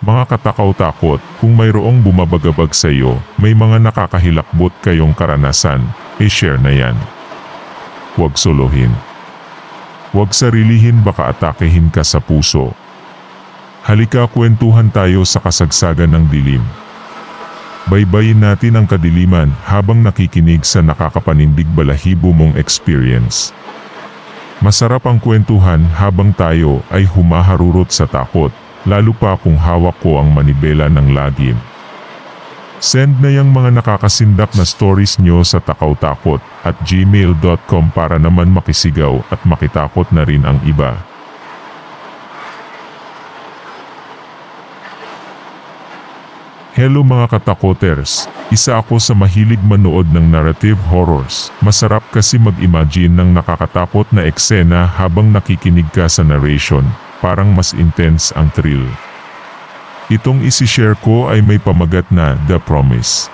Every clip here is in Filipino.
Mga katakaw-takot, kung mayroong bumabagabag sa iyo, may mga nakakahilakbot kayong karanasan, i-share na yan. Huwag solohin. Huwag sarilihin, baka atakehin ka sa puso. Halika, kwentuhan tayo sa kasagsagan ng dilim. Baybayin natin ang kadiliman habang nakikinig sa nakakapanindig balahibo mong experience. Masarap ang kwentuhan habang tayo ay humaharurot sa takot, lalo pa kung hawak ko ang manibela ng lagim. Send na yang mga nakakasindak na stories nyo sa takawtakot@gmail.com para naman makisigaw at makitakot na rin ang iba. Hello mga katakoters, isa ako sa mahilig manood ng narrative horrors. Masarap kasi mag-imagine ng nakakatakot na eksena habang nakikinig ka sa narration, parang mas intense ang thrill. Itong isi-share ko ay may pamagat na The Promise.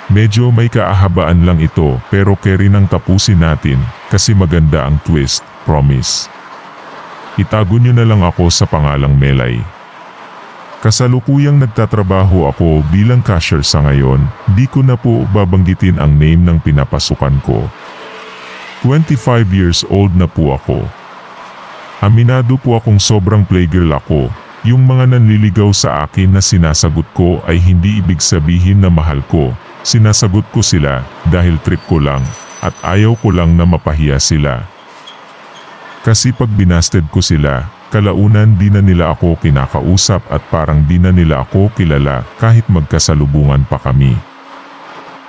Medyo may kaahabaan lang ito pero carry nang tapusin natin kasi maganda ang twist, promise. Itago nyo na lang ako sa pangalang Melay. Kasalukuyang nagtatrabaho ako bilang cashier sa ngayon, di ko na po babanggitin ang name ng pinapasukan ko. 25 years old na po ako. Aminado po akong sobrang playgirl ako. Yung mga nanliligaw sa akin na sinasagot ko ay hindi ibig sabihin na mahal ko. Sinasagot ko sila dahil trip ko lang at ayaw ko lang na mapahiya sila. Kasi pag binasted ko sila, kalaunan di na nila ako kinakausap at parang di na nila ako kilala kahit magkasalubungan pa kami.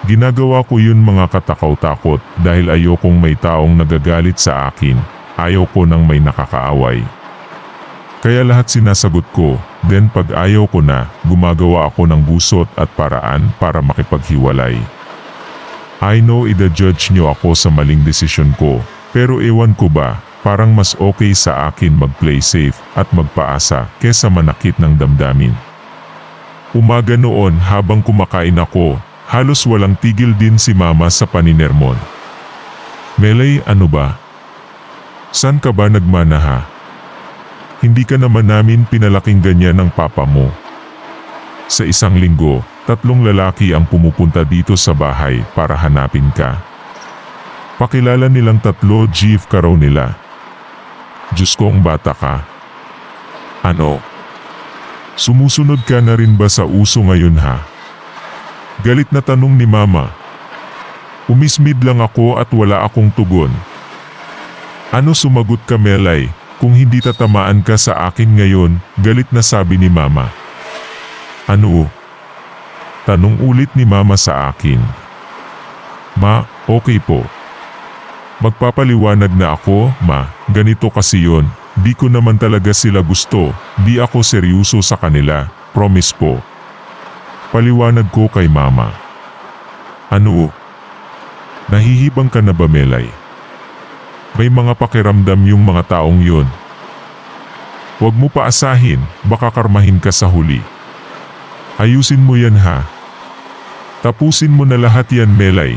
Ginagawa ko yun mga katakaw-takot dahil ayokong may taong nagagalit sa akin, ayaw ko nang may nakakaaway. Kaya lahat sinasagot ko, then pag ayaw ko na, gumagawa ako ng busot at paraan para makipaghiwalay. I know ida-judge nyo ako sa maling desisyon ko, pero ewan ko ba, parang mas okay sa akin mag-play safe at magpaasa kesa manakit ng damdamin. Umaga noon habang kumakain ako, halos walang tigil din si mama sa paninermon. Melay, ano ba? San ka ba nagmana ha? Hindi ka naman namin pinalaking ganyan ng papa mo. Sa isang linggo, 3 lalaki ang pumupunta dito sa bahay para hanapin ka. Pakilala nilang 3, GF ka raw nila. Diyos ko, ang bata ka. Ano? Sumusunod ka na rin ba sa uso ngayon ha? Galit na tanong ni mama. Umismid lang ako at wala akong tugon. Ano sumagot ka Melay? Kung hindi tatamaan ka sa akin ngayon, galit na sabi ni mama. Ano? Tanong ulit ni mama sa akin. Ma, okay po. Magpapaliwanag na ako, ma, ganito kasi yon. Di ko naman talaga sila gusto, di ako seryoso sa kanila, promise po. Paliwanag ko kay mama. Ano? Nahihibang ka na ba Melay? May mga pakiramdam yung mga taong yun. Huwag mo paasahin, baka karmahin ka sa huli. Ayusin mo yan ha. Tapusin mo na lahat yan Melay.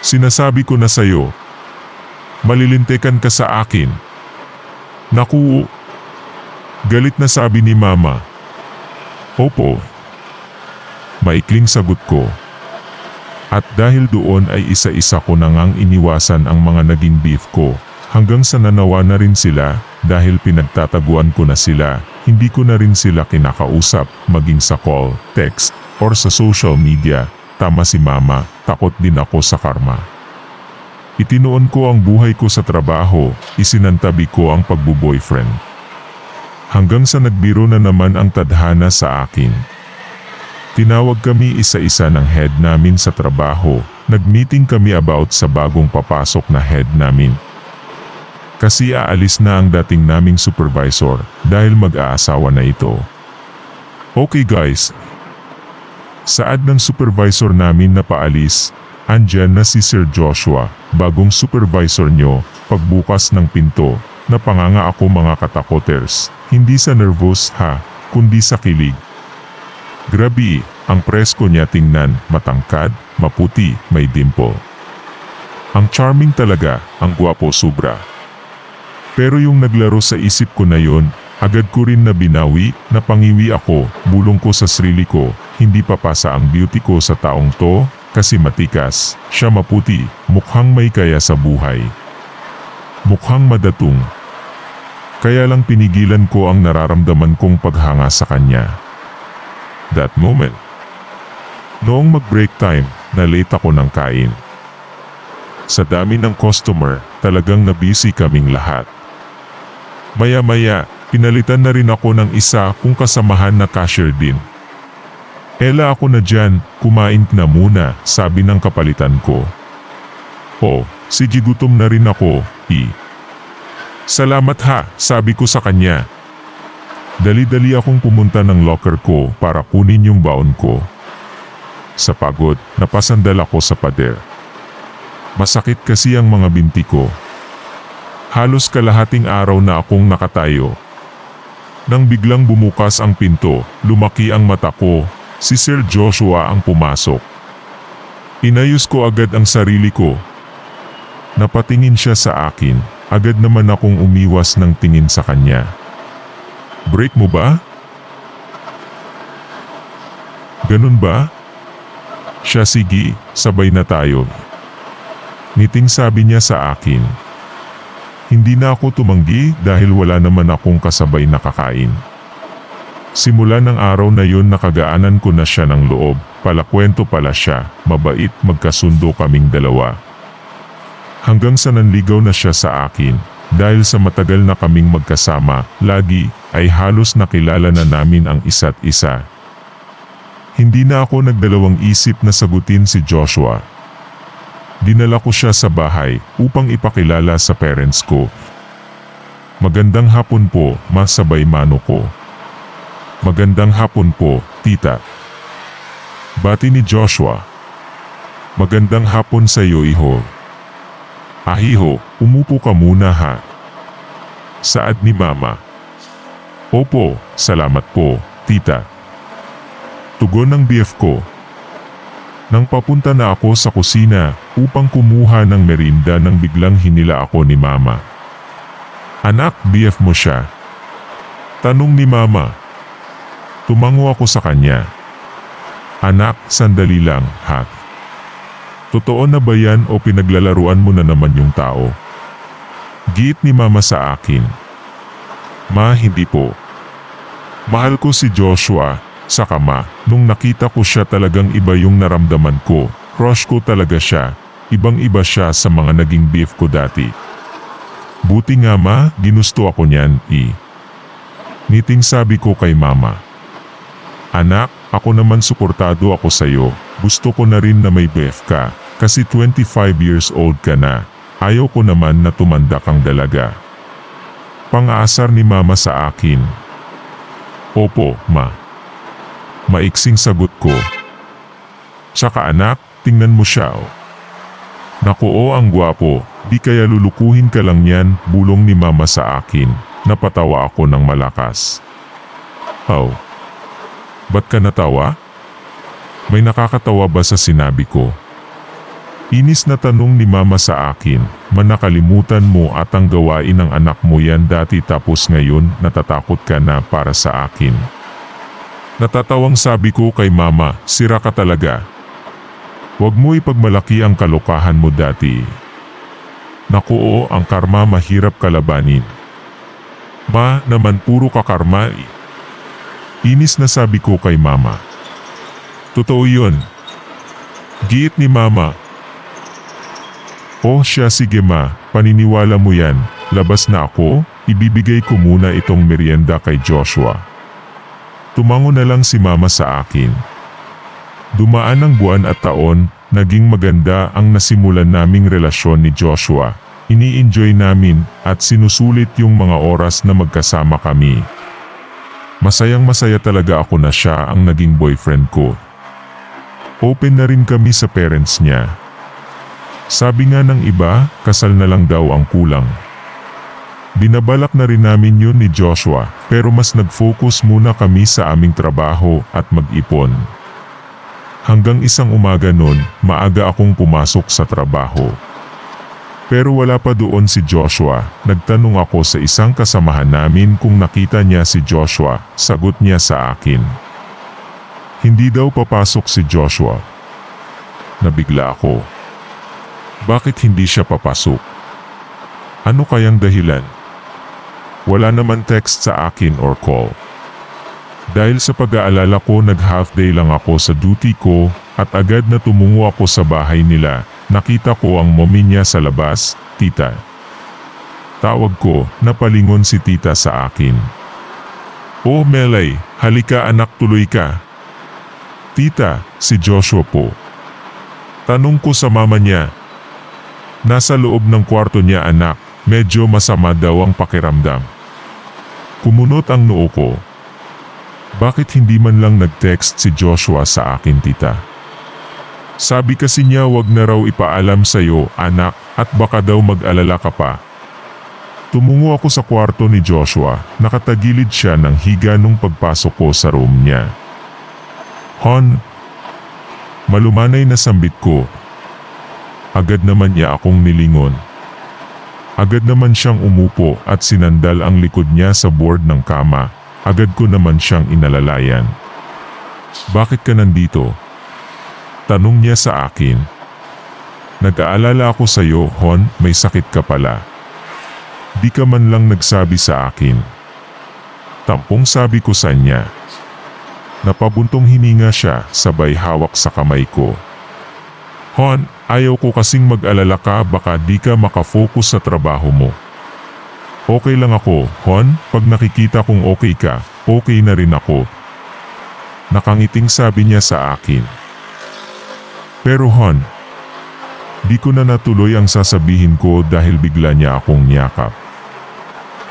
Sinasabi ko na sayo. Malilintikan ka sa akin. Naku. Galit na sabi ni mama. Opo. Maikling sagot ko. At dahil doon ay isa-isa ko na ngang iniwasan ang mga naging beef ko, hanggang sa nanawa na rin sila, dahil pinagtataguan ko na sila, hindi ko na rin sila kinakausap, maging sa call, text, or sa social media. Tama si mama, takot din ako sa karma. Itinuon ko ang buhay ko sa trabaho, isinantabi ko ang pagbo-boyfriend. Hanggang sa nagbiro na naman ang tadhana sa akin. Tinawag kami isa-isa ng head namin sa trabaho, nag-meeting kami about sa bagong papasok na head namin. Kasi aalis na ang dating naming supervisor dahil mag-aasawa na ito. Okay guys. Saad ng supervisor namin na paalis, andyan na si Sir Joshua, bagong supervisor nyo, pagbukas ng pinto, napanganga ako mga katakoters, hindi sa nervous ha, kundi sa kilig. Grabe, ang presko niya tingnan, matangkad, maputi, may dimple. Ang charming talaga, ang gwapo sobra. Pero yung naglaro sa isip ko na yon, Agad ko rin na binawi, napangiwi ako, bulong ko sa sarili ko, hindi papasa ang beauty ko sa taong to, kasi matikas, siya maputi, mukhang may kaya sa buhay. Mukhang madatong. Kaya lang pinigilan ko ang nararamdaman kong paghanga sa kanya. That moment. Noong mag-break time, na-late ako ng kain. Sa dami ng customer, talagang nabisi kaming lahat. Maya-maya, pinalitan na rin ako ng isa kong kasamahan na cashier din. Ela ako na dyan, kumain na muna, sabi ng kapalitan ko. Oh, sige gutom na rin ako, Salamat ha, sabi ko sa kanya. Dali-dali akong pumunta ng locker ko para kunin yung baon ko. Sa pagod, napasandal ako sa pader. Masakit kasi ang mga binti ko. Halos kalahating araw na akong nakatayo. Nang biglang bumukas ang pinto, lumaki ang mata ko, si Sir Joshua ang pumasok. Inayos ko agad ang sarili ko. Napatingin siya sa akin, agad naman akong umiwas ng tingin sa kanya. Break mo ba? Ganun ba? Siya sige, sabay na tayo. Ngiting sabi niya sa akin. Hindi na ako tumanggi dahil wala naman akong kasabay na kakain. Simula ng araw na yun nakagaanan ko na siya ng loob, palakwento pala siya, mabait, magkasundo kaming dalawa. Hanggang sa nanligaw na siya sa akin, dahil sa matagal na kaming magkasama, lagi ay halos nakilala na namin ang isa't isa. Hindi na ako nagdalawang isip na sagutin si Joshua. Dinala ko siya sa bahay upang ipakilala sa parents ko. Magandang hapon po, masabay mano ko. Magandang hapon po, tita. Bati ni Joshua. Magandang hapon sa iyo, iho. Ahiho, umupo ka muna ha. Saad ni mama. Opo, salamat po, tita. Tugon ng BF ko. Nang papunta na ako sa kusina upang kumuha ng merinda nang biglang hinila ako ni mama. Anak, BF mo siya? Tanong ni mama. Tumango ako sa kanya. Anak, sandali lang, ha? Totoo na ba yan o pinaglalaruan mo na naman yung tao? Giit ni mama sa akin. Ma, hindi po. Mahal ko si Joshua. Saka ma, nung nakita ko siya talagang iba yung naramdaman ko. Crush ko talaga siya. Ibang-iba siya sa mga naging beef ko dati. Buti nga ma, ginusto ako niyan, Ngiting sabi ko kay mama. Anak, ako naman suportado ako sa'yo. Gusto ko na rin na may beef ka. Kasi 25 years old ka na. Ayaw ko naman na tumanda kang dalaga. Pang-aasar ni mama sa akin. Opo, ma. Maiksing sagot ko. Tsaka anak, tingnan mo siya oh. Naku ang gwapo, di kaya lulukuhin ka lang yan, bulong ni mama sa akin. Napatawa ako ng malakas. Oh. Ba't ka natawa? May nakakatawa ba sa sinabi ko? Inis na tanong ni mama sa akin, manakalimutan mo at ang gawain ng anak mo yan dati tapos ngayon natatakot ka na para sa akin. Natatawang sabi ko kay mama, sira ka talaga. Huwag mo ipagmalaki ang kalokahan mo dati. Naku ang karma mahirap kalabanin. Ma, naman puro ka karma Inis na sabi ko kay mama. Totoo yun. Giit ni mama. Oh siya sige ma, paniniwala mo yan, labas na ako, ibibigay ko muna itong merienda kay Joshua. Tumango na lang si mama sa akin. Dumaan ang buwan at taon, naging maganda ang nasimulan naming relasyon ni Joshua. Ini-enjoy namin at sinusulit yung mga oras na magkasama kami. Masayang masaya talaga ako na siya ang naging boyfriend ko. Open na rin kami sa parents niya. Sabi nga ng iba, kasal na lang daw ang kulang. Binabalak na rin namin yun ni Joshua, pero mas nag-focus muna kami sa aming trabaho at mag-ipon. Hanggang isang umaga nun, maaga akong pumasok sa trabaho. Pero wala pa doon si Joshua. Nagtanong ako sa isang kasamahan namin kung nakita niya si Joshua. Sagot niya sa akin, hindi daw papasok si Joshua. Nabigla ako. Bakit hindi siya papasok? Ano kayang dahilan? Wala naman text sa akin or call. Dahil sa pag-aalala ko, nag-half day lang ako sa duty ko at agad na tumungo ako sa bahay nila. Nakita ko ang mommy niya sa labas. Tita. Tawag ko, napalingon si tita sa akin. Oh Melay, halika anak, tuloy ka. Tita, si Joshua po. Tanong ko sa mama niya. Nasa loob ng kwarto niya anak, medyo masama daw ang pakiramdam. Kumunot ang noo ko. Bakit hindi man lang nag-text si Joshua sa akin tita? Sabi kasi niya wag na raw ipaalam sa'yo anak at baka daw mag-alala ka pa. Tumungo ako sa kwarto ni Joshua, nakatagilid siya ng higa nung pagpasok ko sa room niya. Hon, malumanay na sambit ko. Agad naman niya akong nilingon. Agad naman siyang umupo at sinandal ang likod niya sa board ng kama. Agad ko naman siyang inalalayan. Bakit ka nandito? Tanong niya sa akin. Nag-aalala ako sa iyo, Hon, may sakit ka pala. Di ka man lang nagsabi sa akin. Tampong sabi ko sa niya. Napabuntong hininga siya, sabay hawak sa kamay ko. Hon, ayaw ko kasing mag-alala ka, baka di ka makafocus sa trabaho mo. Okay lang ako, Hon, pag nakikita kong okay ka, okay na rin ako. Nakangiting sabi niya sa akin. Pero Hon, di ko na natuloy ang sasabihin ko dahil bigla niya akong niyakap.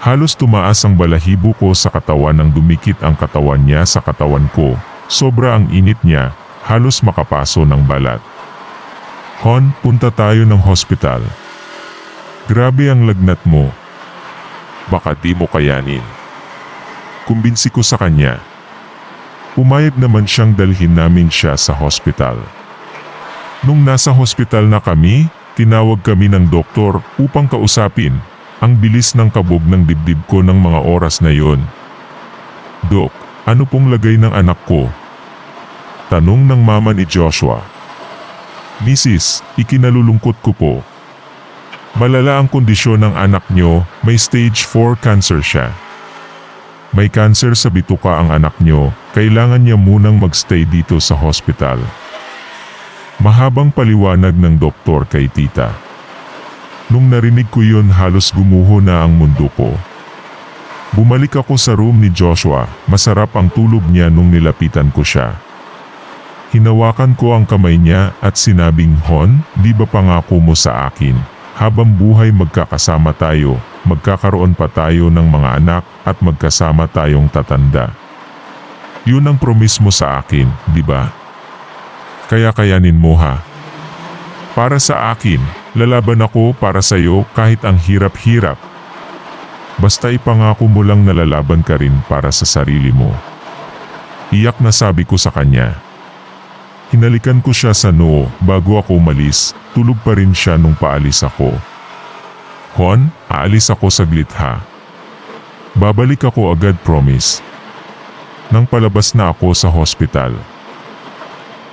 Halos tumaas ang balahibo ko sa katawan nang dumikit ang katawan niya sa katawan ko. Sobra ang init niya, halos makapaso ng balat. Hon, punta tayo ng hospital. Grabe ang lagnat mo. Baka di mo kayanin. Kumbinsi ko sa kanya. Pumayag naman siyang dalhin namin siya sa hospital. Nung nasa hospital na kami, tinawag kami ng doktor upang kausapin. Ang bilis ng kabog ng dibdib ko ng mga oras na yon. Dok, ano pong lagay ng anak ko? Tanong ng mama ni Joshua. Mrs., ikinalulungkot ko po. Malala ang kondisyon ng anak nyo, may stage 4 cancer siya. May cancer sa bituka ang anak nyo, kailangan niya munang magstay dito sa hospital. Mahabang paliwanag ng doktor kay tita. Nung narinig ko yun, halos gumuho na ang mundo ko. Bumalik ako sa room ni Joshua, masarap ang tulog niya nung nilapitan ko siya. Hinawakan ko ang kamay niya at sinabing, Hon, di ba pangako mo sa akin, habang buhay magkakasama tayo, magkakaroon pa tayo ng mga anak at magkasama tayong tatanda. Yun ang promise mo sa akin, di ba? Kaya kayanin mo ha. Para sa akin, lalaban ako para sa iyo kahit ang hirap-hirap. Basta ipangako mo lang na lalaban ka rin para sa sarili mo. Iyak na sabi ko sa kanya. Hinalikan ko siya sa noo bago ako umalis, tulog pa rin siya nung paalis ako. Hon, aalis ako saglit ha. Babalik ako agad, promise. Nang palabas na ako sa hospital.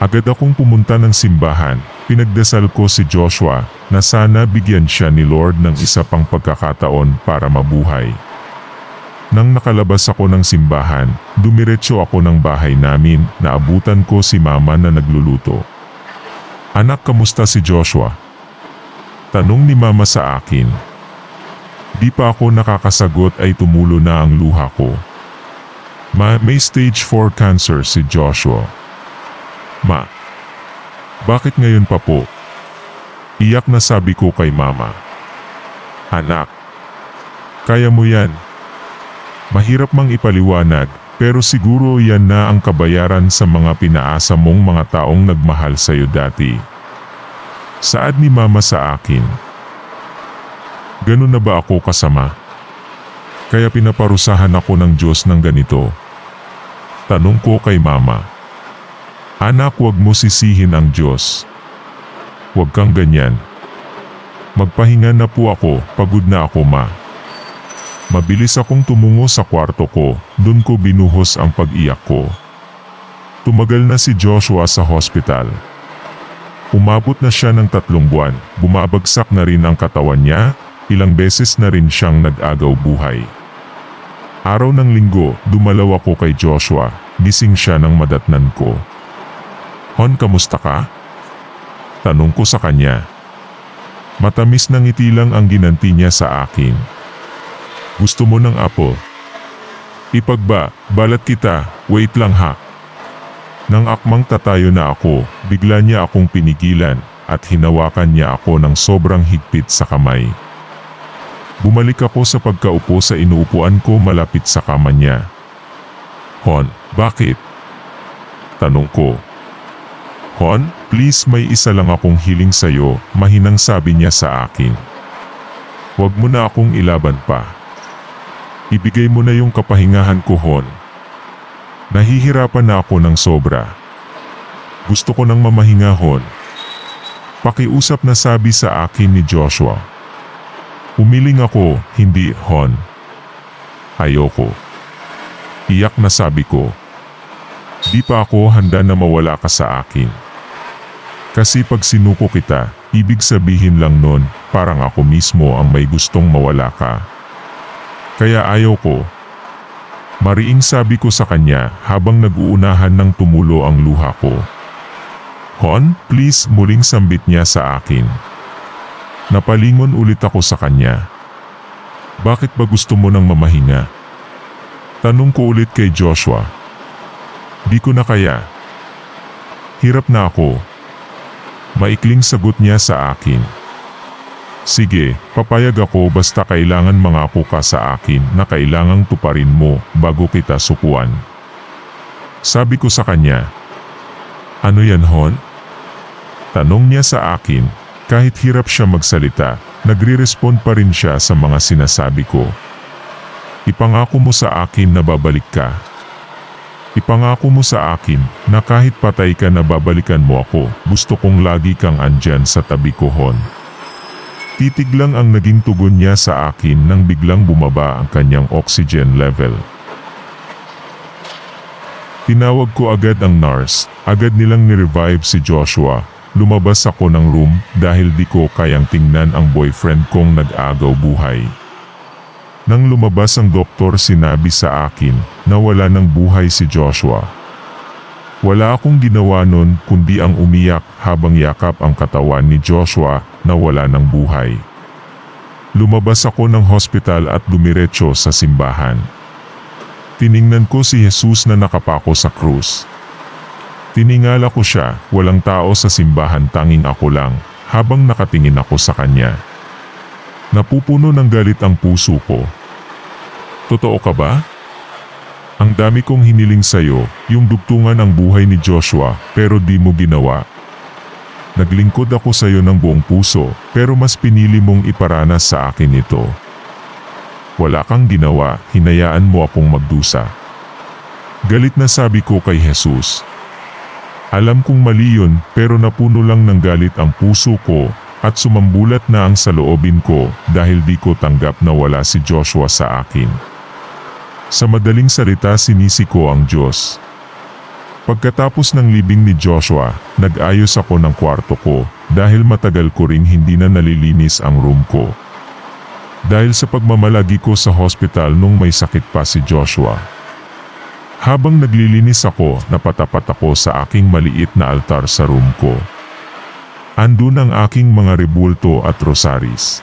Agad akong pumunta ng simbahan, pinagdasal ko si Joshua na sana bigyan siya ni Lord ng isa pang pagkakataon para mabuhay. Nang nakalabas ako ng simbahan, dumiretso ako ng bahay namin, naabutan ko si mama na nagluluto. Anak, kamusta si Joshua? Tanong ni mama sa akin. Di pa ako nakakasagot ay tumulo na ang luha ko. May stage 4 cancer si Joshua. Ma, bakit ngayon pa po? Iyak na sabi ko kay mama. Anak, kaya mo yan. Mahirap mang ipaliwanag, pero siguro yan na ang kabayaran sa mga pinaasa mong mga taong nagmahal sa'yo dati. Saad ni mama sa akin. Ganun na ba ako kasama? Kaya pinaparusahan ako ng Diyos ng ganito? Tanong ko kay mama. Anak, huwag mo sisihin ang Diyos. Huwag kang ganyan. Magpahinga na po ako, pagod na ako ma. Mabilis akong tumungo sa kwarto ko, dun ko binuhos ang pag-iyak ko. Tumagal na si Joshua sa hospital. Umabot na siya ng 3 buwan, bumabagsak na rin ang katawan niya, ilang beses na rin siyang nag-agaw buhay. Araw ng linggo, dumalaw ako kay Joshua, gising siya ng madatnan ko. Hon, kamusta ka? Tanong ko sa kanya. Matamis na ngiti lang ang ginanti niya sa akin. Gusto mo ng apple? Balat kita, wait lang ha. Nang akmang tatayo na ako, bigla niya akong pinigilan at hinawakan niya ako ng sobrang higpit sa kamay. Bumalik ako sa pagkaupo sa inuupuan ko malapit sa kama niya. Hon, bakit? Tanong ko. Hon, please may isa lang akong hiling sa'yo, mahinang sabi niya sa akin. Huwag mo na akong ilaban pa. Ibigay mo na yung kapahingahan ko, Hon. Nahihirapan na ako ng sobra. Gusto ko nang mamahinga, Hon. Pakiusap na sabi sa akin ni Joshua. Umiling ako, hindi, Hon. Ayoko. Iyak na sabi ko. Di pa ako handa na mawala ka sa akin. Kasi pag sinuko kita, ibig sabihin lang nun, parang ako mismo ang may gustong mawala ka. Kaya ayaw ko. Mariing sabi ko sa kanya habang nag-uunahan ng tumulo ang luha ko. Hon, please, muling sambit niya sa akin. Napalingon ulit ako sa kanya. Bakit ba gusto mo nang mamahinga? Tanong ko ulit kay Joshua. Di ko na kaya. Hirap na ako. Maikling sagot niya sa akin. Sige, papayag ako basta kailangan mangako ka sa akin na kailangang tuparin mo bago kita sukuan. Sabi ko sa kanya. Ano yan, Hon? Tanong niya sa akin, kahit hirap siya magsalita, nagre-respond pa rin siya sa mga sinasabi ko. Ipangako mo sa akin na babalik ka. Ipangako mo sa akin na kahit patay ka na babalikan mo ako, gusto kong lagi kang andyan sa tabi ko, Hon. Titig lang ang naging tugon niya sa akin nang biglang bumaba ang kanyang oxygen level. Tinawag ko agad ang nurse, agad nilang ni-revive si Joshua. Lumabas ako ng room dahil di ko kayang tingnan ang boyfriend kong nag-agaw buhay. Nang lumabas ang doktor, sinabi sa akin na wala ng buhay si Joshua. Wala akong ginawa nun kundi ang umiyak habang yakap ang katawan ni Joshua na wala ng buhay. Lumabas ako ng hospital at dumiretso sa simbahan. Tiningnan ko si Jesus na nakapako sa krus. Tiningala ko siya, walang tao sa simbahan, tanging ako lang, habang nakatingin ako sa kanya. Napupuno ng galit ang puso ko. Totoo ka ba? Ang dami kong hiniling sa'yo, yung dugtungan ang buhay ni Joshua, pero di mo ginawa. Naglingkod ako sa'yo ng buong puso, pero mas pinili mong iparanas sa akin ito. Wala kang ginawa, hinayaan mo akong magdusa. Galit na sabi ko kay Jesus. Alam kong mali yun, pero napuno lang ng galit ang puso ko, at sumambulat na ang saloobin ko dahil di ko tanggap na wala si Joshua sa akin. Sa madaling salita, sinisi ko ang Diyos. Pagkatapos ng libing ni Joshua, nag-ayos ako ng kwarto ko dahil matagal ko ring hindi na nalilinis ang room ko. Dahil sa pagmamalagi ko sa hospital nung may sakit pa si Joshua. Habang naglilinis ako, napatapat ako sa aking maliit na altar sa room ko. Andun ang aking mga rebulto at rosaris.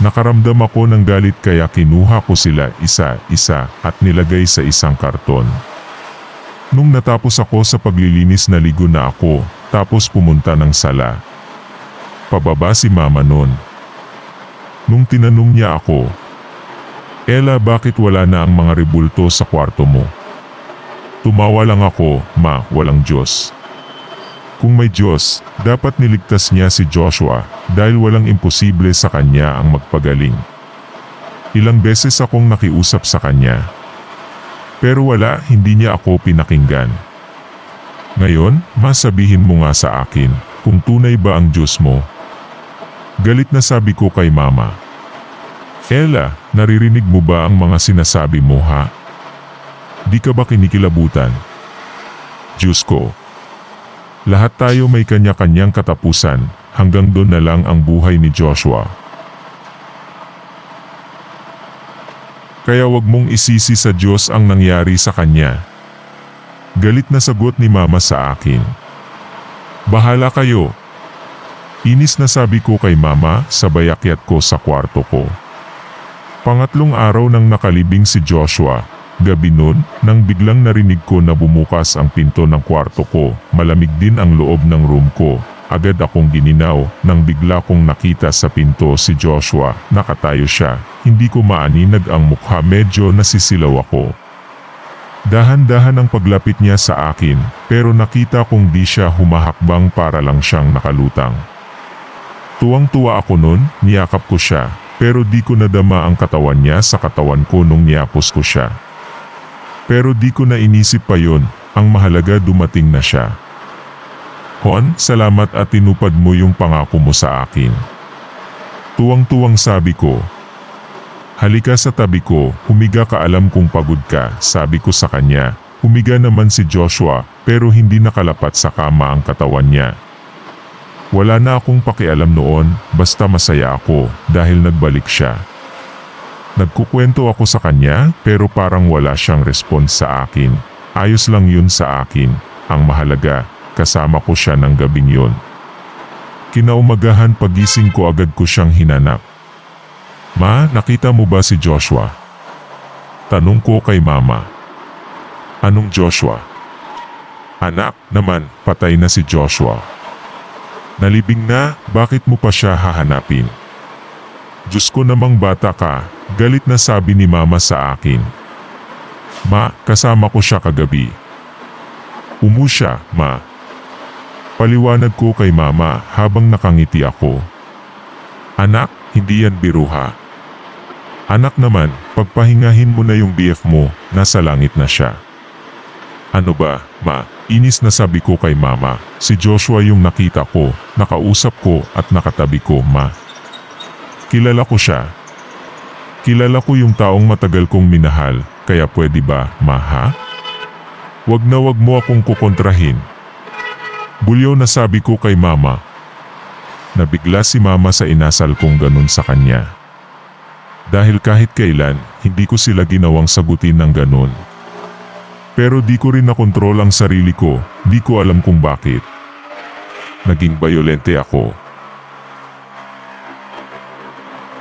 Nakaramdam ako ng galit kaya kinuha ko sila isa-isa at nilagay sa isang karton. Nung natapos ako sa paglilinis, naligo na ako, tapos pumunta ng sala. Pababa si Mama nun. Nung tinanong niya ako, Ella, bakit wala na ang mga rebulto sa kwarto mo? Tumawa lang ako, Ma, walang Diyos. Kung may Diyos, dapat niligtas niya si Joshua dahil walang imposible sa kanya ang magpagaling. Ilang beses akong nakiusap sa kanya. Pero wala, hindi niya ako pinakinggan. Ngayon, masabihin mo nga sa akin kung tunay ba ang Diyos mo. Galit na sabi ko kay mama. Ella, naririnig mo ba ang mga sinasabi mo ha? Di ka ba kinikilabutan? Diyos ko. Lahat tayo may kanya-kanyang katapusan, hanggang doon na lang ang buhay ni Joshua. Kaya wag mong isisi sa Diyos ang nangyari sa kanya. Galit na sagot ni mama sa akin. Bahala kayo. Inis na sabi ko kay mama, sabay akyat ko sa kwarto ko. Pangatlong araw nang nakalibing si Joshua, gabi nun, nang biglang narinig ko na bumukas ang pinto ng kwarto ko, malamig din ang loob ng room ko. Agad akong gininaw nang bigla kong nakita sa pinto si Joshua, nakatayo siya. Hindi ko maaninag ang mukha, medyo nasisilaw ako. Dahan-dahan ang paglapit niya sa akin, pero nakita kong di siya humahakbang, para lang siyang nakalutang. Tuwang-tuwa ako nun, niyakap ko siya, pero di ko nadama ang katawan niya sa katawan ko nung niyapos ko siya. Pero di ko na inisip pa yun, ang mahalaga dumating na siya. Hon, salamat at tinupad mo yung pangako mo sa akin. Tuwang-tuwang sabi ko. Halika sa tabi ko, humiga ka, alam kong pagod ka, sabi ko sa kanya. Humiga naman si Joshua, pero hindi nakalapat sa kama ang katawan niya. Wala na akong pakialam noon, basta masaya ako, dahil nagbalik siya. Nagkukwento ako sa kanya, pero parang wala siyang response sa akin. Ayos lang yun sa akin, ang mahalaga. Kasama ko siya ng gabing yun. Kinaumagahan pagising ko, agad ko siyang hinanap. Ma, nakita mo ba si Joshua? Tanong ko kay mama. Anong Joshua? Anak, naman, patay na si Joshua. Nalibing na, bakit mo pa siya hahanapin? Diyos ko namang bata ka, galit na sabi ni mama sa akin. Ma, kasama ko siya kagabi. Umu siya, ma. Paliwanag ko kay mama habang nakangiti ako. Anak, hindi yan biruha. Anak naman, pagpahingahin mo na yung BF mo, nasa langit na siya. Ano ba, ma? Inis na sabi ko kay mama, si Joshua yung nakita ko, nakausap ko at nakatabi ko, ma. Kilala ko siya. Kilala ko yung taong matagal kong minahal, kaya pwede ba, ma ha? Wag mo akong kukontrahin. Bulyaw na sabi ko kay mama. Nabigla si mama sa inasal kong ganun sa kanya. Dahil kahit kailan, hindi ko sila ginawang sagutin ng ganun. Pero di ko rin nakontrol ang sarili ko, di ko alam kung bakit. Naging bayolente ako.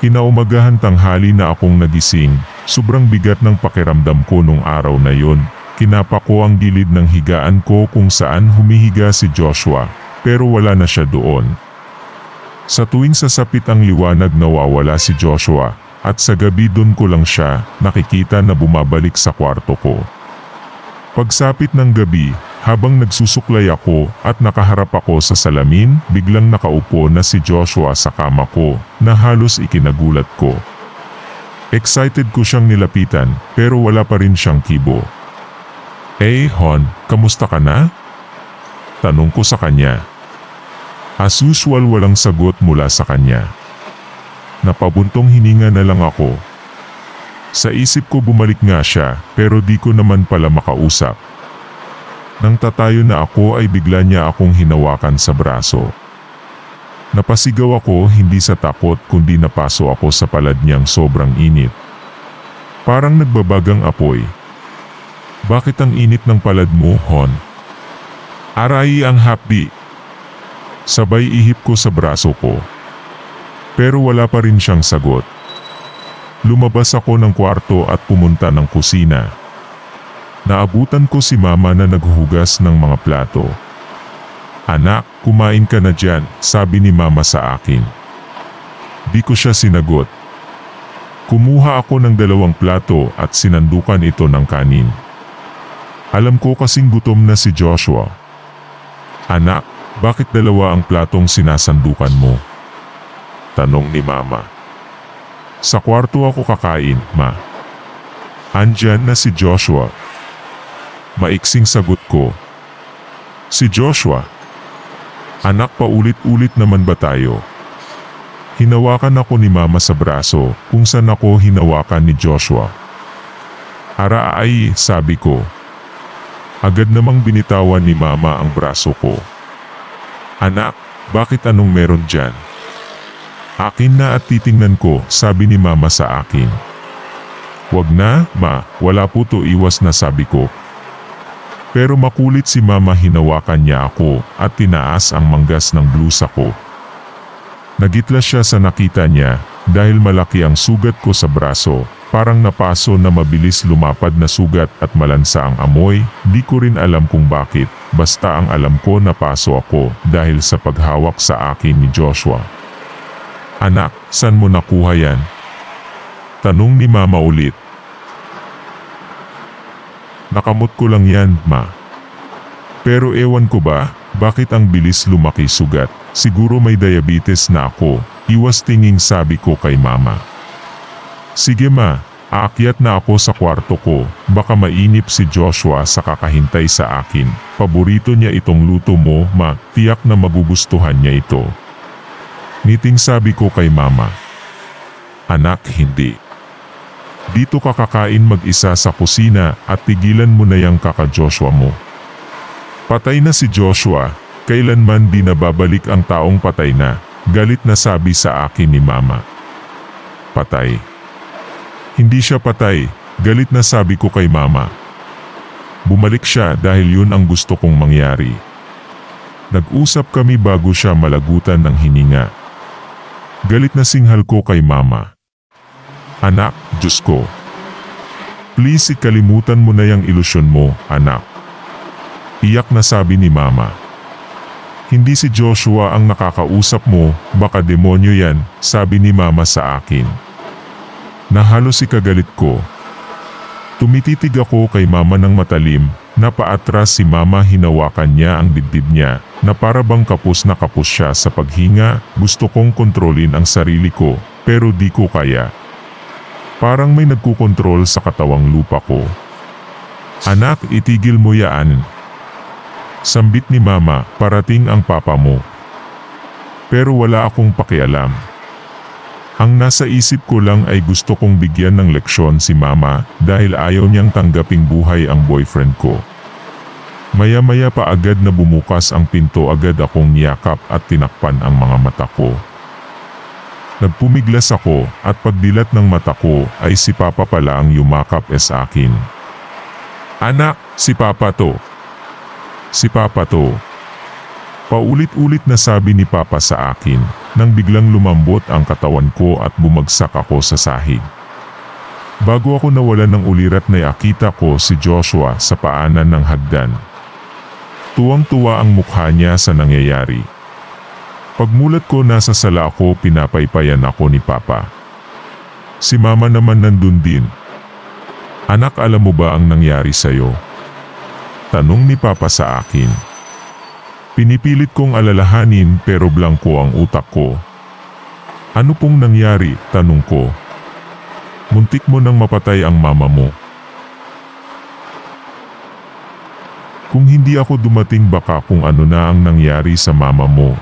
Kinaumagahan tanghali na akong nagising, sobrang bigat ng pakiramdam ko nung araw na yon. Kinapa ko ang gilid ng higaan ko kung saan humihiga si Joshua, pero wala na siya doon. Sa tuwing sasapit ang liwanag, nawawala si Joshua, at sa gabi doon ko lang siya nakikita na bumabalik sa kwarto ko. Pagsapit ng gabi, habang nagsusuklay ako at nakaharap ako sa salamin, biglang nakaupo na si Joshua sa kama ko, na halos ikinagulat ko. Excited ko siyang nilapitan, pero wala pa rin siyang kibo. Hey Hon, kamusta ka na? Tanong ko sa kanya. As usual, walang sagot mula sa kanya. Napabuntong hininga na lang ako. Sa isip ko bumalik nga siya, pero di ko naman pala makausap. Nang tatayo na ako ay bigla niya akong hinawakan sa braso. Napasigaw ako, hindi sa takot kundi napaso ako sa palad niyang sobrang init. Parang nagbabagang apoy. Bakit ang init ng palad mo, Hon? Aray ang hapdi. Sabay ihip ko sa braso ko. Pero wala pa rin siyang sagot. Lumabas ako ng kwarto at pumunta ng kusina. Naabutan ko si mama na naghuhugas ng mga plato. Anak, kumain ka na dyan, sabi ni mama sa akin. Di ko siya sinagot. Kumuha ako ng 2 plato at sinandukan ito ng kanin. Alam ko kasing gutom na si Joshua. Anak, bakit 2 ang platong sinasandukan mo? Tanong ni mama. Sa kwarto ako kakain, ma. Andyan na si Joshua. Maiksing sagot ko. Si Joshua? Anak, paulit-ulit naman ba tayo? Hinawakan ako ni Mama sa braso kung saan ako hinawakan ni Joshua. Ara ay, sabi ko. Agad namang binitawan ni Mama ang braso ko. Anak, bakit anong meron dyan? Akin na at titingnan ko, sabi ni Mama sa akin. Wag na, Ma, wala po to, iwas na, sabi ko. Pero makulit si Mama, hinawakan niya ako at tinaas ang manggas ng blusa ko. Nagitla siya sa nakita niya dahil malaki ang sugat ko sa braso, parang napaso na mabilis lumapad na sugat at malansa ang amoy, di ko rin alam kung bakit, basta ang alam ko napaso ako dahil sa paghawak sa akin ni Joshua. Anak, saan mo nakuha yan? Tanong ni Mama ulit. Nakamot ko lang yan, Ma. Pero ewan ko ba, bakit ang bilis lumaki sugat? Siguro may diabetes na ako, iwas tinging, sabi ko kay Mama. Sige, Ma, aakyat na ako sa kwarto ko, baka mainip si Joshua sa kakahintay sa akin. Paborito niya itong luto mo, Ma, tiyak na magugustuhan niya ito. Ngiting sabi ko kay Mama. Anak, hindi. Dito ka kakain mag-isa sa kusina at tigilan mo na yang kaka-Joshua mo. Patay na si Joshua, kailanman di na babalik ang taong patay na, galit na sabi sa akin ni Mama. Patay. Hindi siya patay, galit na sabi ko kay Mama. Bumalik siya dahil yun ang gusto kong mangyari. Nag-usap kami bago siya malagutan ng hininga. Galit na singhal ko kay Mama. Anak, Diyos ko. Please, ikalimutan mo na yung ilusyon mo, anak. Iyak na sabi ni Mama. Hindi si Joshua ang nakakausap mo, baka demonyo yan, sabi ni Mama sa akin. Nahalos ikagalit ko. Tumititig ako kay Mama ng matalim, napaatras si Mama, hinawakan niya ang dibdib niya, na para bang kapos na kapos siya sa paghinga. Gusto kong kontrolin ang sarili ko, pero di ko kaya. Parang may nagkukontrol sa katawang lupa ko. Anak, itigil mo yan. Sambit ni Mama, parating ang papa mo. Pero wala akong pakialam. Ang nasa isip ko lang ay gusto kong bigyan ng leksyon si Mama dahil ayaw niyang tanggaping buhay ang boyfriend ko. Maya-maya pa agad na bumukas ang pinto, agad akong niyakap at tinakpan ang mga mata ko. Nagpumiglas ako at pagdilat ng mata ko ay si Papa pala ang yumakap sa akin. Anak, si Papa to. Si Papa to. Paulit-ulit na sabi ni Papa sa akin nang biglang lumambot ang katawan ko at bumagsak ako sa sahig. Bago ako nawalan ng ulirat na nakita ko si Joshua sa paanan ng hagdan. Tuwang-tuwa ang mukha niya sa nangyayari. Pagmulat ko, nasa sala ako, pinapaypayan ako ni Papa. Si Mama naman nandun din. Anak, alam mo ba ang nangyari sa'yo? Tanong ni Papa sa akin. Pinipilit kong alalahanin pero blangko ang utak ko. Ano pong nangyari? Tanong ko. Muntik mo nang mapatay ang mama mo. Kung hindi ako dumating, baka kung ano na ang nangyari sa mama mo.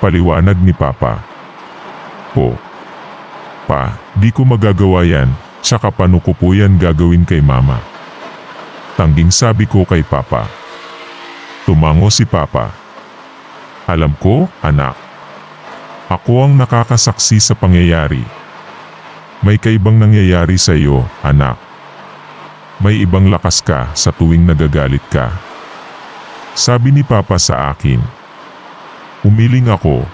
Paliwanag ni Papa. Pa, di ko magagawa yan, tsaka paano ko po yan gagawin kay Mama? Tangging sabi ko kay Papa. Tumango si Papa. Alam ko, anak. Ako ang nakakasaksi sa pangyayari. May kaibang nangyayari sa iyo, anak. May ibang lakas ka sa tuwing nagagalit ka. Sabi ni Papa sa akin. Umiling ako.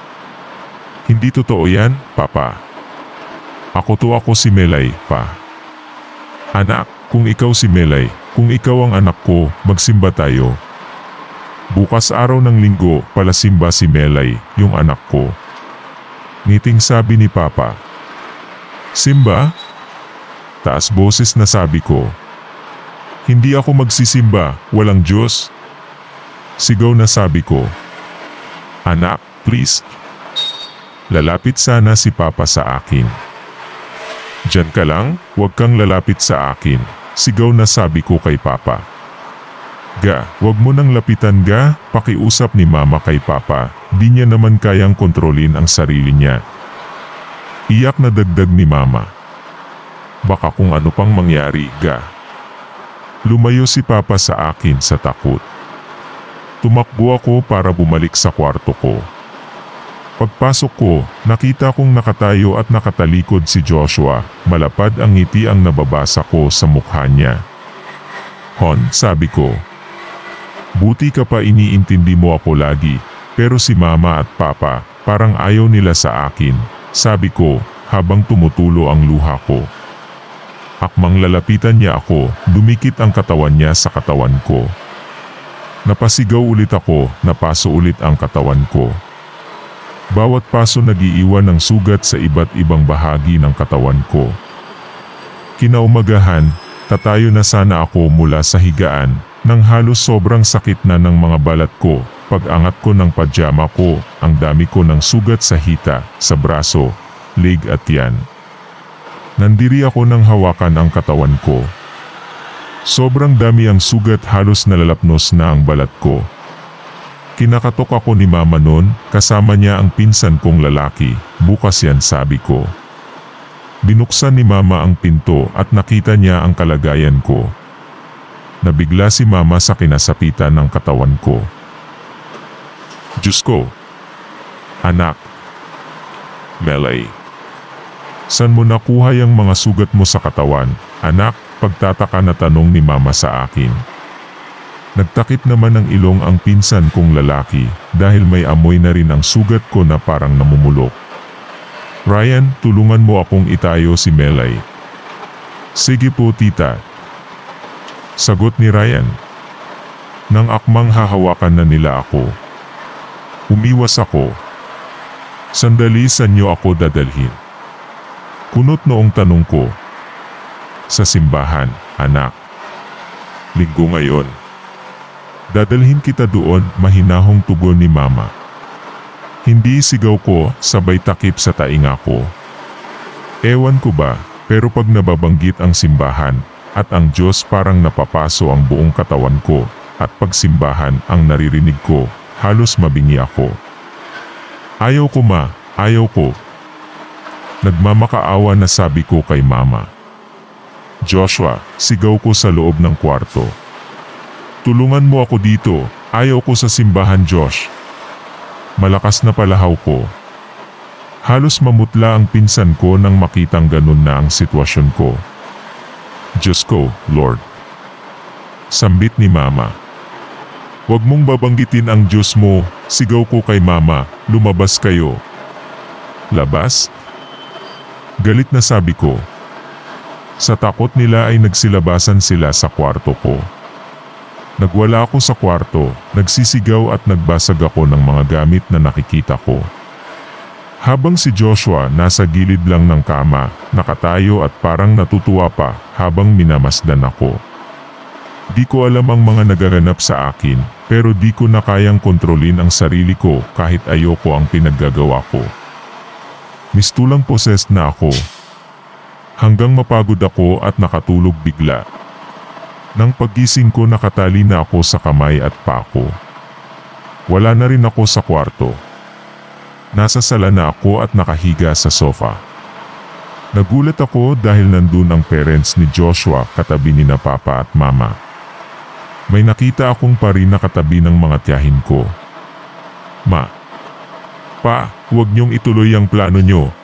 Hindi totoo yan, Papa. Ako si Melay, Pa. Anak, kung ikaw si Melay, kung ikaw ang anak ko, magsimba tayo. Bukas araw ng linggo, palasimba si Melay, yung anak ko. Ngiting sabi ni Papa. Simba? Taas boses na sabi ko. Hindi ako magsisimba, walang Diyos. Sigaw na sabi ko. Anak, please. Lalapit sana si Papa sa akin. Diyan ka lang, huwag kang lalapit sa akin. Sigaw na sabi ko kay Papa. Ga, wag mo nang lapitan ga, pakiusap ni mama kay papa, di niya naman kayang kontrolin ang sarili niya. Iyak na dagdag ni mama. Baka kung ano pang mangyari ga. Lumayo si papa sa akin sa takot. Tumakbo ako para bumalik sa kwarto ko. Pagpasok ko, nakita kong nakatayo at nakatalikod si Joshua, malapad ang ngiti ang nababasa ko sa mukha niya. Hon, sabi ko. Buti ka pa iniintindi mo ako lagi, pero si mama at papa, parang ayaw nila sa akin, sabi ko, habang tumutulo ang luha ko. Akmang lalapitan niya ako, dumikit ang katawan niya sa katawan ko. Napasigaw ulit ako, napaso ulit ang katawan ko. Bawat paso nagiiwan ng sugat sa iba't ibang bahagi ng katawan ko. Kinaumagahan, tatayo na sana ako mula sa higaan, nang halos sobrang sakit na ng mga balat ko. Pag-angat ko ng pajama ko, ang dami ko ng sugat sa hita, sa braso, leg at tiyan. Nandiri ako nang hawakan ang katawan ko. Sobrang dami ang sugat, halos nalalapnos na ang balat ko. Kinakatok ako ni mama noon, kasama niya ang pinsan kong lalaki, bukas yan sabi ko. Binuksan ni mama ang pinto at nakita niya ang kalagayan ko. Nabigla si mama sa kinasapitan ng katawan ko. Diyos ko! Anak! Melay! San mo nakuha yung mga sugat mo sa katawan, anak? Pagtataka na tanong ni mama sa akin. Nagtakip naman ng ilong ang pinsan kong lalaki dahil may amoy na rin ang sugat ko na parang namumulok. Ryan, tulungan mo akong itayo si Melay. Sige po tita. Sagot ni Ryan. Nang akmang hahawakan na nila ako. Umiwas ako. Sandali, saan niyo ako dadalhin? Kunot noong tanong ko. Sa simbahan, anak. Linggo ngayon. Dadalhin kita doon, mahinahong tugon ni mama. Hindi sigaw ko, sabay takip sa tainga ko. Ewan ko ba, pero pag nababanggit ang simbahan, at ang Diyos parang napapaso ang buong katawan ko, at pag simbahan ang naririnig ko, halos mabingi ako. Ayaw ko ma, ayaw ko. Nagmamakaawa na sabi ko kay mama. Joshua, sigaw ko sa loob ng kwarto. Tulungan mo ako dito, ayaw ko sa simbahan Josh. Malakas na palahaw ko. Halos mamutla ang pinsan ko nang makitang ganun na ang sitwasyon ko. Diyos ko, Lord. Sambit ni mama. Huwag mong babanggitin ang Diyos mo, sigaw ko kay mama, lumabas kayo. Labas? Galit na sabi ko. Sa takot nila ay nagsilabasan sila sa kwarto ko. Nagwala ako sa kwarto, nagsisigaw at nagbasag ako ng mga gamit na nakikita ko. Habang si Joshua nasa gilid lang ng kama, nakatayo at parang natutuwa pa habang minamasdan ako. Di ko alam ang mga nagaganap sa akin, pero di ko na kayang kontrolin ang sarili ko kahit ayoko ang pinaggagawa ko. Mistulang possessed na ako. Hanggang mapagod ako at nakatulog bigla. Nang paggising ko, nakatali na ako sa kamay at pako. Wala na rin ako sa kwarto. Nasa sala na ako at nakahiga sa sofa. Nagulat ako dahil nandun ang parents ni Joshua katabi ni na papa at mama. May nakita akong pari na katabi ng mga tiyahin ko. Ma. Pa, huwag niyong ituloy ang plano niyo.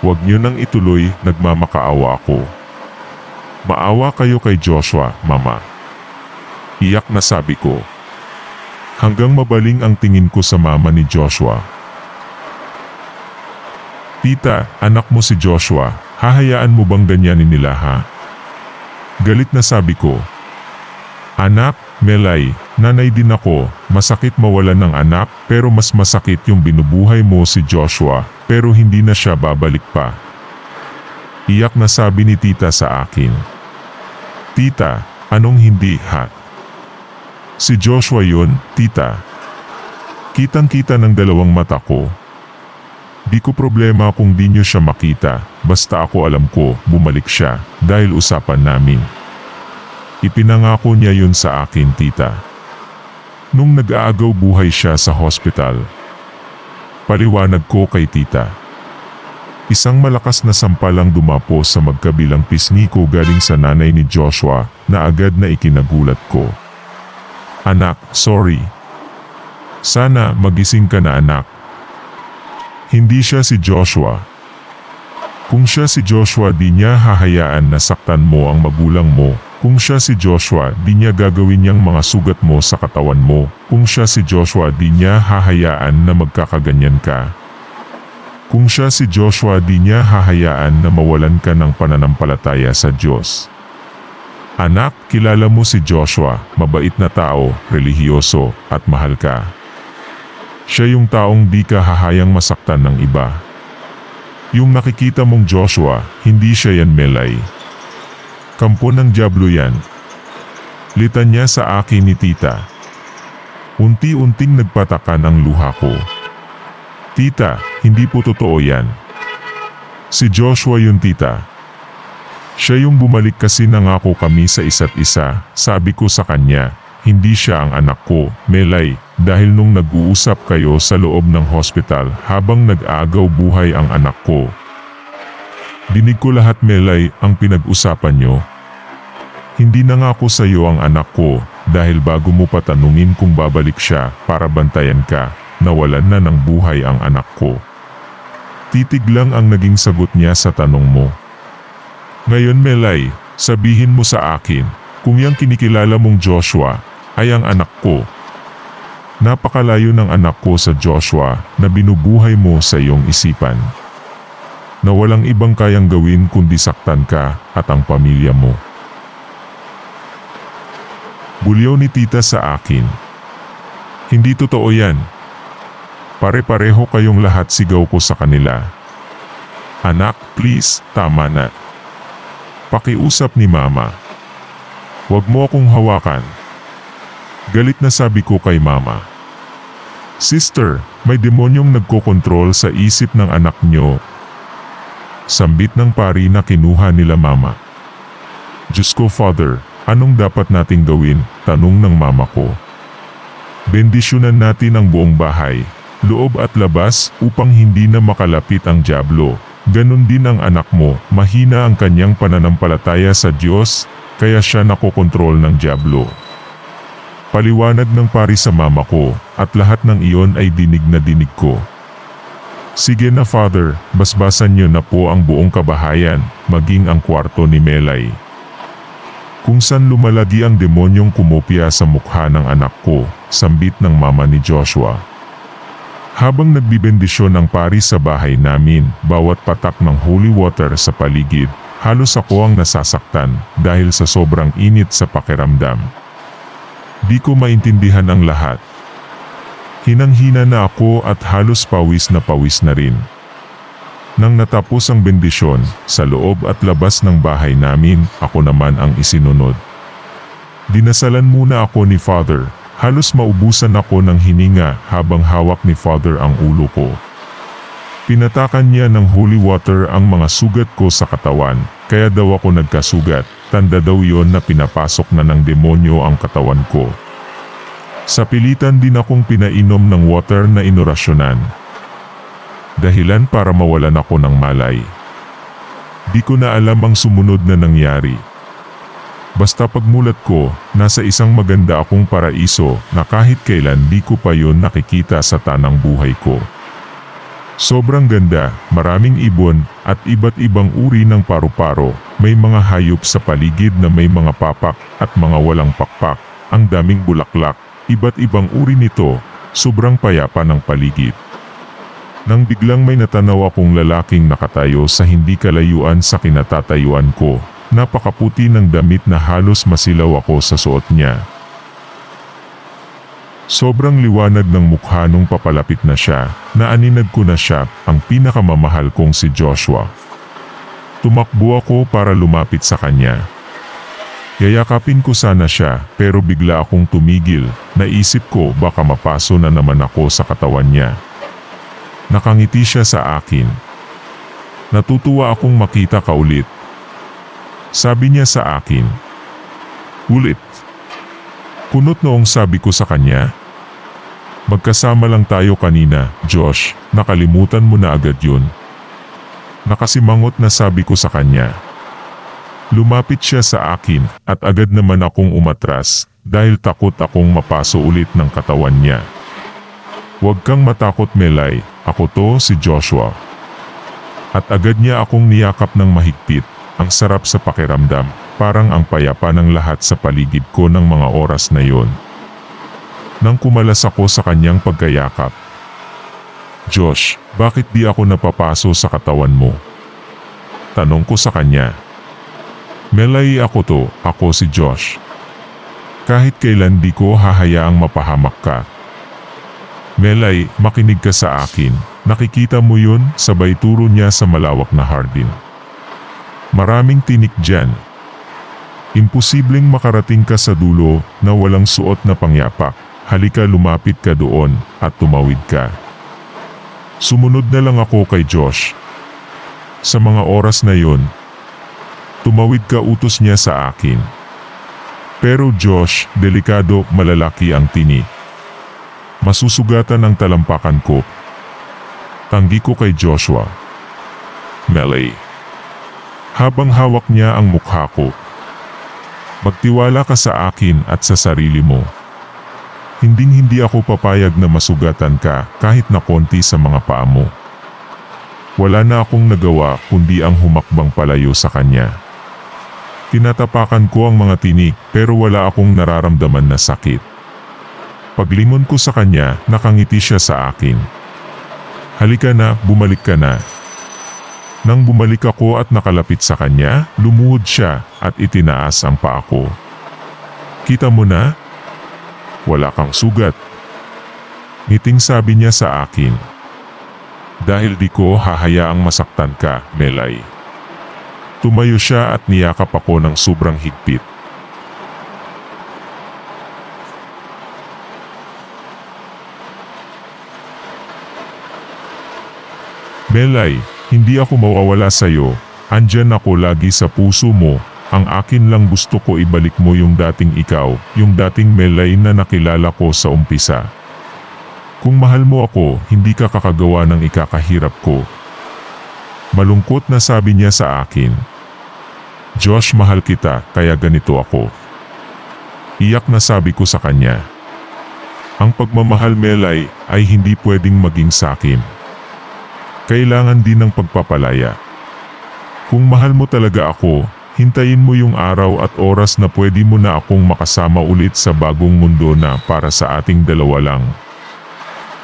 Huwag niyo nang ituloy, nagmamakaawa ako. Maawa kayo kay Joshua, mama. Iyak na sabi ko. Hanggang mabaling ang tingin ko sa mama ni Joshua. Tita, anak mo si Joshua, hahayaan mo bang ganyanin nila ha? Galit na sabi ko. Anak, Melay, nanay din ako, masakit mawalan ng anak pero mas masakit yung binubuhay mo si Joshua pero hindi na siya babalik pa. Iyak na sabi ni tita sa akin. Tita, anong hindi ha? Si Joshua yun, tita. Kitang-kita ng dalawang mata ko. Di ko problema kung di nyo siya makita, basta ako alam ko bumalik siya dahil usapan namin. Ipinangako niya yun sa akin, tita. Nung nag-aagaw buhay siya sa hospital. Paliwanag ko kay tita. Isang malakas na sampalang dumapo sa magkabilang pisngi ko galing sa nanay ni Joshua na agad na ikinagulat ko. Anak, sorry. Sana magising ka na, anak. Hindi siya si Joshua. Kung siya si Joshua, di niya hahayaan na saktan mo ang magulang mo. Kung siya si Joshua, di niya gagawin niyang mga sugat mo sa katawan mo. Kung siya si Joshua, di niya hahayaan na magkakaganyan ka. Kung siya si Joshua, di niya hahayaan na mawalan ka ng pananampalataya sa Diyos. Anak, kilala mo si Joshua, mabait na tao, relihiyoso, at mahal ka. Siya yung taong di ka hahayang masaktan ng iba. Yung nakikita mong Joshua, hindi siya yan, Melay. Kampo ng dyablo yan. Litan niya sa akin ni tita. Unti-unting nagpatakan ang luha ko. Tita, hindi po totoo yan. Si Joshua yun, tita. Siya yung bumalik kasi nangako kami sa isa't isa. Sabi ko sa kanya, hindi siya ang anak ko, Melay, dahil nung nag-uusap kayo sa loob ng hospital habang nag-aagaw buhay ang anak ko. Dinig ko lahat, Melay, ang pinag-usapan nyo. Hindi nangako sa iyo ang anak ko dahil bago mo pa tanungin kung babalik siya para bantayan ka, nawalan na ng buhay ang anak ko. Titig lang ang naging sagot niya sa tanong mo. Ngayon, Melay, sabihin mo sa akin, kung yang kinikilala mong Joshua ay ang anak ko. Napakalayo ng anak ko sa Joshua na binubuhay mo sa iyong isipan. Na walang ibang kayang gawin kundi saktan ka at ang pamilya mo. Bulyaw ni tita sa akin. Hindi totoo yan. Pare-pareho kayong lahat, sigaw ko sa kanila. Anak, please, tama na. Pakiusap ni mama. Huwag mo akong hawakan. Galit na sabi ko kay mama. Sister, may demonyong nagkokontrol sa isip ng anak nyo. Sambit ng pari na kinuha nila mama. Diyos ko, Father, anong dapat nating gawin? Tanong ng mama ko. Bendisyonan natin ang buong bahay, loob at labas upang hindi na makalapit ang dyablo. Ganon din ang anak mo, mahina ang kanyang pananampalataya sa Diyos, kaya siya nakokontrol ng dyablo. Paliwanag ng pari sa mama ko, at lahat ng iyon ay dinig na dinig ko. Sige na, Father, basbasan niyo na po ang buong kabahayan, maging ang kwarto ni Melay. Kung saan lumalagi ang demonyong kumopya sa mukha ng anak ko, sambit ng mama ni Joshua. Habang nagbibendisyon ang pari sa bahay namin, bawat patak ng holy water sa paligid, halos ako ang nasasaktan dahil sa sobrang init sa pakiramdam. Di ko maintindihan ang lahat. Hinang-hina na ako at halos pawis na rin. Nang natapos ang bendisyon, sa loob at labas ng bahay namin, ako naman ang isinunod. Dinasalan muna ako ni Father, halos maubusan ako ng hininga habang hawak ni Father ang ulo ko. Pinatakan niya ng holy water ang mga sugat ko sa katawan, kaya daw ako nagkasugat, tanda daw yon na pinapasok na ng demonyo ang katawan ko. Sa pilitan din akong pinainom ng water na inorasyonan. Dahilan para mawalan ako ng malay. Di ko na alam ang sumunod na nangyari. Basta pagmulat ko, nasa isang maganda akong paraiso na kahit kailan di ko pa yon nakikita sa tanang buhay ko. Sobrang ganda, maraming ibon, at iba't ibang uri ng paru-paro, may mga hayop sa paligid na may mga papak at mga walang pakpak, ang daming bulaklak, iba't ibang uri nito, sobrang payapa ng paligid. Nang biglang may natanaw akong lalaking nakatayo sa hindi kalayuan sa kinatatayuan ko, napakaputi ng damit na halos masilaw ako sa suot niya. Sobrang liwanag ng mukha nung papalapit na siya, naaninag ko na siya, ang pinakamamahal kong si Joshua. Tumakbo ako para lumapit sa kanya. Yayakapin ko sana siya, pero bigla akong tumigil, naisip ko baka mapaso na naman ako sa katawan niya. Nakangiti siya sa akin. Natutuwa akong makita ka ulit. Sabi niya sa akin. Ulit. Kunot noong sabi ko sa kanya. Magkasama lang tayo kanina, Josh, nakalimutan mo na agad yun. Nakasimangot na sabi ko sa kanya. Lumapit siya sa akin at agad naman akong umatras dahil takot akong mapaso ulit ng katawan niya. Huwag kang matakot Melay, ako to si Joshua. At agad niya akong niyakap ng mahigpit, ang sarap sa pakiramdam, parang ang payapa ng lahat sa paligid ko ng mga oras na yon. Nang kumalas ako sa kanyang pagkayakap. Josh, bakit di ako napapaso sa katawan mo? Tanong ko sa kanya. Melay ako si Josh. Kahit kailan di ko hahayaang mapahamak ka. Melay, makinig ka sa akin. Nakikita mo yun, sabay turo niya sa malawak na hardin. Maraming tinik dyan. Imposibleng makarating ka sa dulo na walang suot na pangyapak. Halika lumapit ka doon at tumawid ka. Sumunod na lang ako kay Josh. Sa mga oras na yon, tumawid ka utos niya sa akin. Pero Josh, delikado, malalaki ang tinik. Masusugatan ang talampakan ko. Tanggi ko kay Joshua. Melay. Habang hawak niya ang mukha ko. Magtiwala ka sa akin at sa sarili mo. Hindi ako papayag na masugatan ka kahit na konti sa mga paa mo. Wala na akong nagawa kundi ang humakbang palayo sa kanya. Tinatapakan ko ang mga tinik pero wala akong nararamdaman na sakit. Paglingon ko sa kanya, nakangiti siya sa akin. Halika na, bumalik ka na. Nang bumalik ako at nakalapit sa kanya, lumuhod siya at itinaas ang paa ko. Kita mo na? Wala kang sugat. Ngiting sabi niya sa akin. Dahil di ko hahayaang masaktan ka, Melay. Tumayo siya at niyakap ako ng sobrang higpit. Melay, hindi ako mawawala sa iyo. Andyan ako lagi sa puso mo. Ang akin lang gusto ko ibalik mo yung dating ikaw, yung dating Melay na nakilala ko sa umpisa. Kung mahal mo ako, hindi ka kakagawa ng ikakahirap ko. Malungkot na sabi niya sa akin. Josh, mahal kita, kaya ganito ako. Iyak na sabi ko sa kanya. Ang pagmamahal Melay ay hindi pwedeng maging sakin. Kailangan din ng pagpapalaya. Kung mahal mo talaga ako, hintayin mo yung araw at oras na pwede mo na akong makasama ulit sa bagong mundo na para sa ating dalawa lang.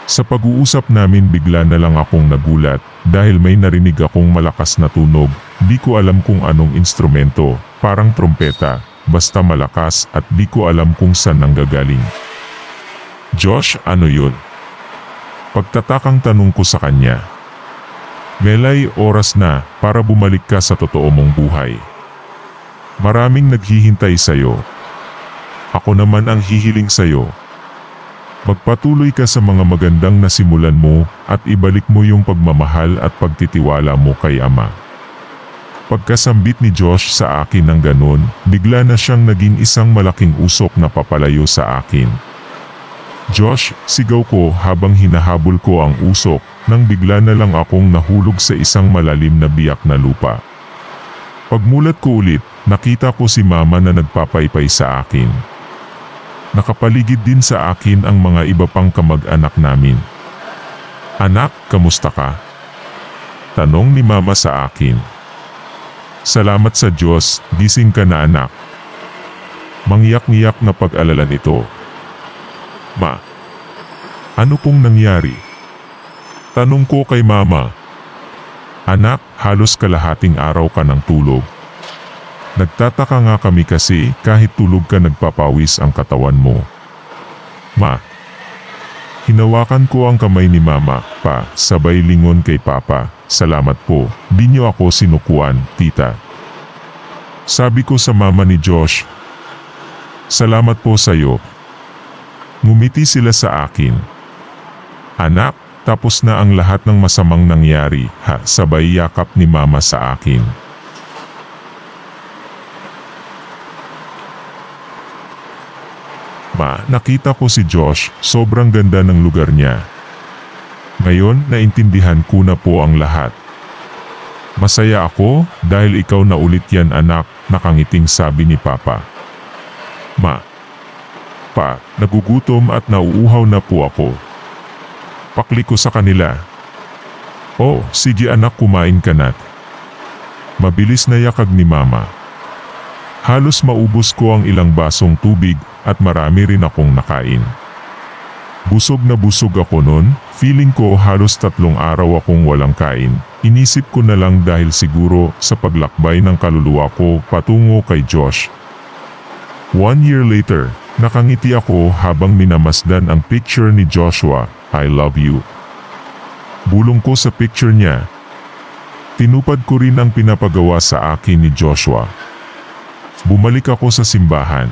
Sa pag-uusap namin bigla na lang akong nagulat dahil may narinig akong malakas na tunog. Di ko alam kung anong instrumento, parang trompeta, basta malakas at di ko alam kung saan nanggagaling. Josh, ano yun? Pagtatakang tanong ko sa kanya. Melay, oras na para bumalik ka sa totoo mong buhay. Maraming naghihintay sa'yo. Ako naman ang hihiling sa'yo. Magpatuloy ka sa mga magandang nasimulan mo at ibalik mo yung pagmamahal at pagtitiwala mo kay Ama. Pagkasambit ni Josh sa akin ng ganon, bigla na siyang naging isang malaking usok na papalayo sa akin. Josh, sigaw ko habang hinahabol ko ang usok nang bigla na lang akong nahulog sa isang malalim na biyak na lupa. Pagmulat ko ulit, nakita ko si Mama na nagpapaypay sa akin. Nakapaligid din sa akin ang mga iba pang kamag-anak namin. Anak, kamusta ka? Tanong ni Mama sa akin. Salamat sa Diyos, gising ka na anak. Mangyak-ngiyak na pag-alala nito. Ma, ano pong nangyari? Tanong ko kay Mama. Anak, halos kalahating araw ka ng tulog. Nagtataka nga kami kasi kahit tulog ka nagpapawis ang katawan mo. Ma. Hinawakan ko ang kamay ni Mama, pa, sabay lingon kay Papa. Salamat po, di niyo ako sinukuan, tita. Sabi ko sa Mama ni Josh. Salamat po sa'yo. Ngumiti sila sa akin. Anak, tapos na ang lahat ng masamang nangyari, ha, sabay yakap ni Mama sa akin. Ma, nakita ko si Josh, sobrang ganda ng lugar niya. Ngayon, naintindihan ko na po ang lahat. Masaya ako, dahil ikaw na ulit yan anak, nakangiting sabi ni Papa. Ma. Pa, nagugutom at nauuhaw na po ako. Pakli ko sa kanila. Oh, sige anak kumain ka na. Mabilis na yakag ni Mama. Halos maubos ko ang ilang basong tubig at marami rin akong nakain. Busog na busog ako nun, feeling ko halos 3 araw akong walang kain. Inisip ko na lang dahil siguro sa paglakbay ng kaluluwa ko patungo kay Josh. 1 year later, nakangiti ako habang minamasdan ang picture ni Joshua, I love you. Bulong ko sa picture niya. Tinupad ko rin ang pinapagawa sa akin ni Joshua. Bumalik ako sa simbahan.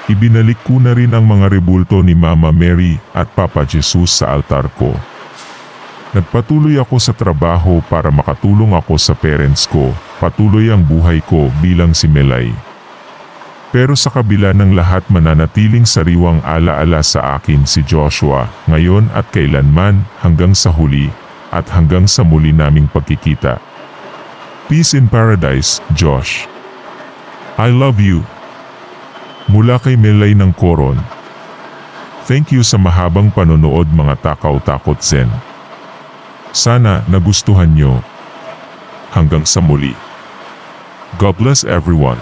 Ibinalik ko na rin ang mga rebulto ni Mama Mary at Papa Jesus sa altar ko. Nagpatuloy ako sa trabaho para makatulong ako sa parents ko, patuloy ang buhay ko bilang si Melay. Pero sa kabila ng lahat mananatiling sariwang alaala sa akin si Joshua, ngayon at kailanman hanggang sa huli, at hanggang sa muli naming pagkikita. Peace in paradise, Josh. I love you. Mula kay Melay ng Coron. Thank you sa mahabang panonood mga Takaw Takot Zen. Sana nagustuhan nyo. Hanggang sa muli. God bless everyone.